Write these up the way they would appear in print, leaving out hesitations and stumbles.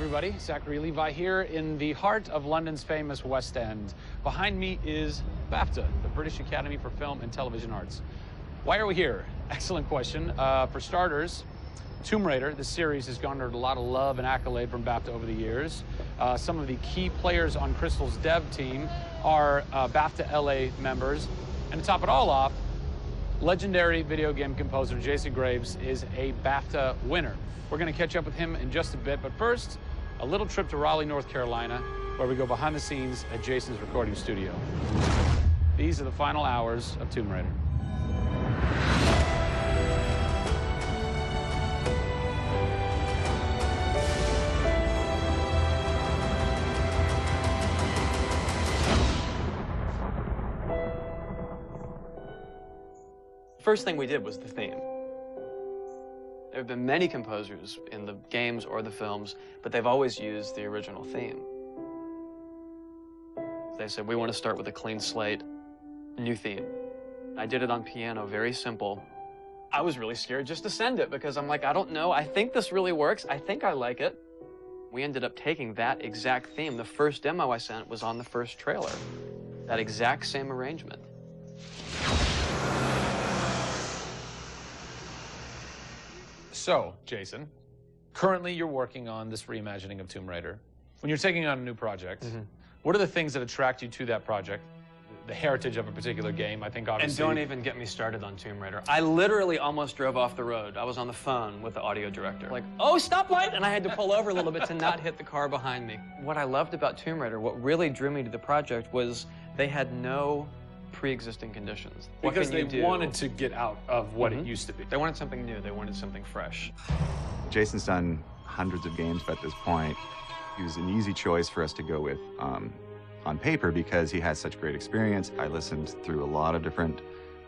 everybody. Zac Levi here in the heart of London's famous West End. Behind me is BAFTA, the British Academy for Film and Television Arts. Why are we here? Excellent question. For starters, Tomb Raider, the series, has garnered a lot of love and accolade from BAFTA over the years. Some of the key players on Crystal's dev team are BAFTA LA members. And to top it all off, legendary video game composer Jason Graves is a BAFTA winner. We're going to catch up with him in just a bit, but first, a little trip to Raleigh, North Carolina, where we go behind the scenes at Jason's recording studio. These are the final hours of Tomb Raider. First thing we did was the theme. There have been many composers in the games or the films, but they've always used the original theme. They said, we want to start with a clean slate, new theme. I did it on piano, very simple. I was really scared just to send it because I'm like, I don't know, I think this really works, I think I like it. We ended up taking that exact theme. The first demo I sent was on the first trailer. That exact same arrangement. So, Jason, currently you're working on this reimagining of Tomb Raider. When you're taking on a new project, what are the things that attract you to that project? The heritage of a particular game, I think obviously... And don't even get me started on Tomb Raider. I literally almost drove off the road. I was on the phone with the audio director. Like, oh, stoplight! And I had to pull over a little bit to not hit the car behind me. What I loved about Tomb Raider, what really drew me to the project was they had no pre-existing conditions. Because they wanted to get out of what it used to be. They wanted something new. They wanted something fresh. Jason's done hundreds of games at this point. He was an easy choice for us to go with on paper because he has such great experience. I listened through a lot of different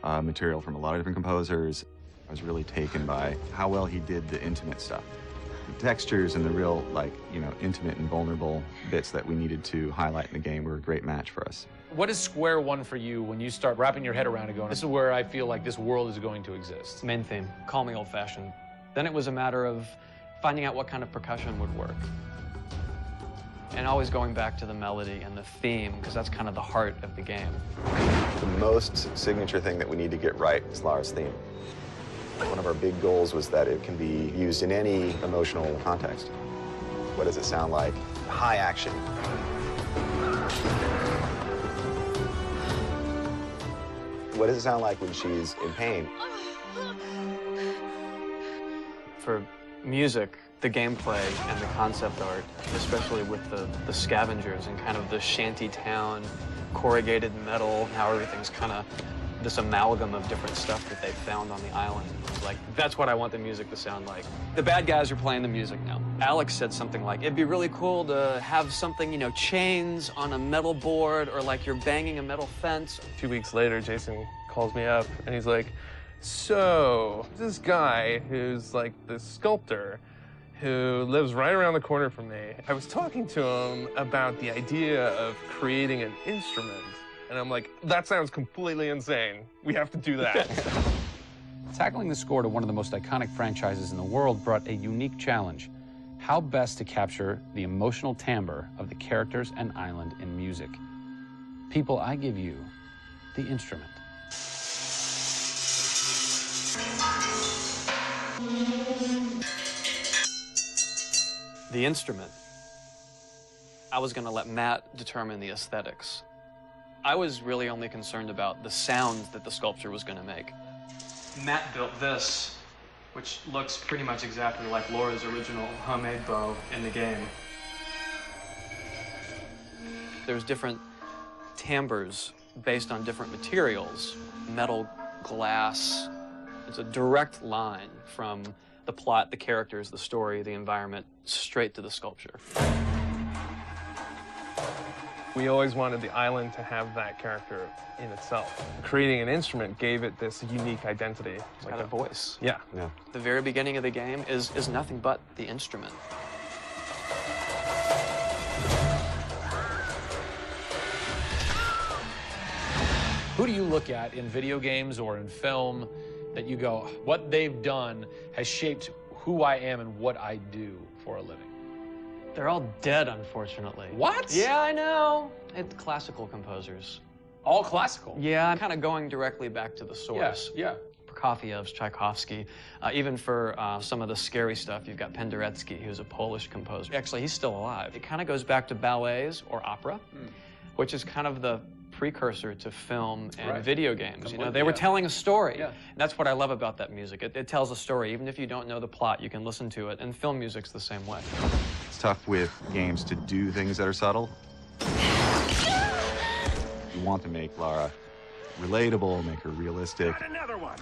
material from a lot of different composers. I was really taken by how well he did the intimate stuff. The textures and the real, like, intimate and vulnerable bits that we needed to highlight in the game were a great match for us. What is square one for you when you start wrapping your head around it going, this is where I feel like this world is going to exist? Main theme. Call me old-fashioned. Then it was a matter of finding out what kind of percussion would work. And always going back to the melody and the theme, because that's kind of the heart of the game. The most signature thing that we need to get right is Lara's theme. One of our big goals was that it can be used in any emotional context. What does it sound like? High action. What does it sound like when she's in pain? For music, the gameplay and the concept art, especially with the scavengers and kind of the shanty town, corrugated metal, how everything's kind of this amalgam of different stuff that they found on the island. Like, that's what I want the music to sound like. The bad guys are playing the music now. Alex said something like, it'd be really cool to have something, chains on a metal board, or like you're banging a metal fence. 2 weeks later, Jason calls me up and he's like, so this guy who's like this sculptor who lives right around the corner from me, I was talking to him about the idea of creating an instrument. And I'm like, that sounds completely insane. We have to do that. Tackling the score to one of the most iconic franchises in the world brought a unique challenge. How best to capture the emotional timbre of the characters and island in music? People, I give you the instrument. The instrument. I was going to let Matt determine the aesthetics. I was really only concerned about the sound that the sculpture was going to make. Matt built this, which looks pretty much exactly like Laura's original homemade bow in the game. There's different timbres based on different materials. Metal, glass. It's a direct line from the plot, the characters, the story, the environment, straight to the sculpture. We always wanted the island to have that character in itself. Creating an instrument gave it this unique identity. It's got a voice. Yeah. The very beginning of the game is nothing but the instrument. Who do you look at in video games or in film that you go, what they've done has shaped who I am and what I do for a living? They're all dead, unfortunately. What? Yeah, I know. It's classical composers. All classical? Yeah, I'm kind of going directly back to the source. Yeah. Prokofiev's, Tchaikovsky. Even for some of the scary stuff, you've got Penderecki, who's a Polish composer. Actually, he's still alive. It kind of goes back to ballets or opera, which is kind of the precursor to film and video games. You know, they were telling a story. Yeah. And that's what I love about that music. It tells a story. Even if you don't know the plot, you can listen to it. And film music's the same way. It's tough with games to do things that are subtle. You want to make Lara relatable, make her realistic. Got another one.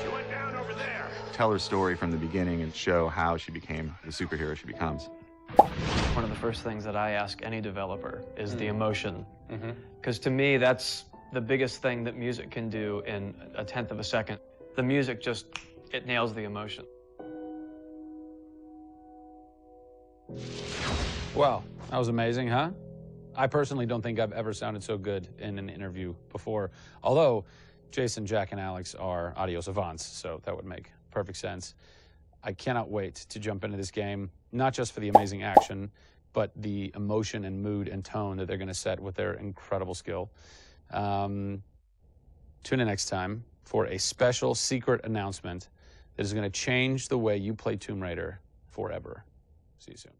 She went down over there. Tell her story from the beginning and show how she became the superhero she becomes. One of the first things that I ask any developer is the emotion. Because to me, that's the biggest thing that music can do in a tenth of a second. The music just, it nails the emotion. Wow, that was amazing, huh? I personally don't think I've ever sounded so good in an interview before. Although Jason, Jack, and Alex are audio savants, so that would make perfect sense. I cannot wait to jump into this game, not just for the amazing action, but the emotion and mood and tone that they're going to set with their incredible skill. Tune in next time for a special secret announcement that is going to change the way you play Tomb Raider forever. See you soon.